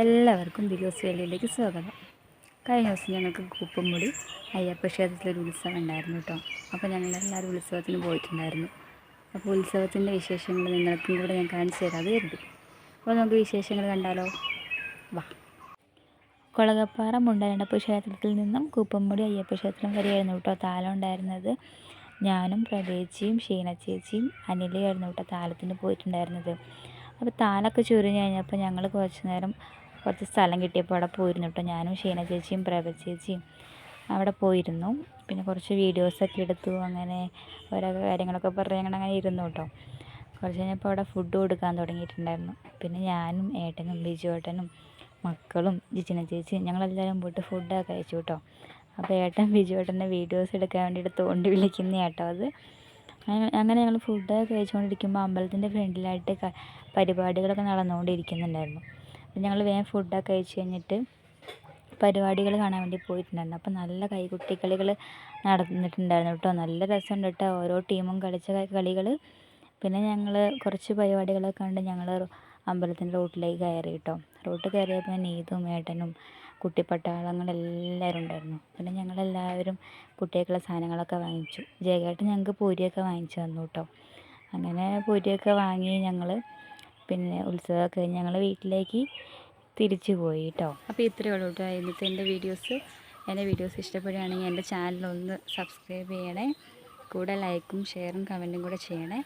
എല്ലാവർക്കും ബിഗോസ് വേലിയിലേക്ക് സ്വാഗതം. കഴിഞ്ഞ ദിവസം ഞങ്ങൾക്ക് കൂപ്പുംമുടി അയ്യപ്പ ക്ഷേത്രത്തിലൊരു ഉത്സവം ഉണ്ടായിരുന്നു കേട്ടോ. അപ്പോൾ ഞങ്ങളെല്ലാവരും ഉത്സവത്തിന് പോയിട്ടുണ്ടായിരുന്നു. അപ്പോൾ ഉത്സവത്തിൻ്റെ വിശേഷങ്ങൾ നിങ്ങൾക്കും കൂടെ ഞാൻ കാണിച്ചു തരാതെ കരുതി. അപ്പോൾ നമുക്ക് വിശേഷങ്ങൾ കണ്ടാലോ? വാ. കൊളകപ്പാറ മുണ്ടനടപ്പ് ക്ഷേത്രത്തിൽ നിന്നും കൂപ്പുംമുടി അയ്യപ്പ ക്ഷേത്രം വരെയായിരുന്നു കേട്ടോ താലം ഉണ്ടായിരുന്നത്. ഞാനും പ്രവേച്ചിയും ഷീന ചേച്ചിയും അനിലയായിരുന്നു കേട്ടോ താലത്തിന് പോയിട്ടുണ്ടായിരുന്നത്. അപ്പോൾ താലൊക്കെ ചുരിഞ്ഞ് കഴിഞ്ഞപ്പോൾ ഞങ്ങൾ കുറച്ച് സ്ഥലം കിട്ടിയപ്പോൾ അവിടെ പോയിരുന്നു കേട്ടോ. ഞാനും ഷീന ചേച്ചിയും പ്രഭ ചേച്ചിയും അവിടെ പോയിരുന്നു. പിന്നെ കുറച്ച് വീഡിയോസൊക്കെ എടുത്തു. അങ്ങനെ ഓരോ കാര്യങ്ങളൊക്കെ പറഞ്ഞ് ഞങ്ങളങ്ങനെ ഇരുന്നു കേട്ടോ. കുറച്ച് കഴിഞ്ഞപ്പോൾ അവിടെ ഫുഡ് കൊടുക്കാൻ തുടങ്ങിയിട്ടുണ്ടായിരുന്നു. പിന്നെ ഞാനും ഏട്ടനും ബിജു ഏട്ടനും മക്കളും ജിജിന ചേച്ചിയും ഞങ്ങളെല്ലാവരും പോയിട്ട് ഫുഡൊക്കെ കഴിച്ചു കേട്ടോ. അപ്പോൾ ഏട്ടൻ ബിജു ഏട്ടൻ്റെ വീഡിയോസ് എടുക്കാൻ വേണ്ടിയിട്ട് തോണ്ടി വിളിക്കുന്ന കേട്ടോ അത്. അങ്ങനെ ഞങ്ങൾ ഫുഡൊക്കെ കഴിച്ചുകൊണ്ടിരിക്കുമ്പോൾ അമ്പലത്തിൻ്റെ ഫ്രണ്ടിലായിട്ട് പരിപാടികളൊക്കെ നടന്നുകൊണ്ടിരിക്കുന്നുണ്ടായിരുന്നു. അപ്പം ഞങ്ങൾ വേഗം ഫുഡൊക്കെ കഴിച്ച് കഴിഞ്ഞിട്ട് പരിപാടികൾ കാണാൻ വേണ്ടി പോയിട്ടുണ്ടായിരുന്നു. അപ്പം നല്ല കൈകൊട്ടിക്കളികൾ നടന്നിട്ടുണ്ടായിരുന്നു കേട്ടോ. നല്ല രസമുണ്ട് കേട്ടോ ഓരോ ടീമും കളിച്ച കളികൾ. പിന്നെ ഞങ്ങൾ കുറച്ച് പരിപാടികളൊക്കെ കണ്ട് ഞങ്ങൾ അമ്പലത്തിൻ്റെ റോട്ടിലേക്ക് കയറി കേട്ടോ. റോട്ടിൽ കയറിയപ്പോൾ നീതും ഏട്ടനും കുട്ടിപ്പട്ടാളങ്ങളെല്ലാവരും ഉണ്ടായിരുന്നു. പിന്നെ ഞങ്ങളെല്ലാവരും കുട്ടികൾക്കുള്ള സാധനങ്ങളൊക്കെ വാങ്ങിച്ചു. ജയകേട്ടൻ ഞങ്ങൾക്ക് പൊരിയൊക്കെ വാങ്ങിച്ചു തന്നു കേട്ടോ. അങ്ങനെ പൊരിയൊക്കെ വാങ്ങി ഞങ്ങൾ പിന്നെ ഉത്സവമൊക്കെ കഴിഞ്ഞ് ഞങ്ങൾ വീട്ടിലേക്ക് തിരിച്ചു പോയി കേട്ടോ. അപ്പോൾ ഇത്രയേ ഉള്ളൂ കേട്ടോ ഇന്നത്തെ എൻ്റെ വീഡിയോസ് ഇഷ്ടപ്പെടുകയാണെങ്കിൽ എൻ്റെ ചാനലൊന്ന് സബ്സ്ക്രൈബ് ചെയ്യണേ. കൂടെ ലൈക്കും ഷെയറും കമൻറ്റും കൂടെ ചെയ്യണേ.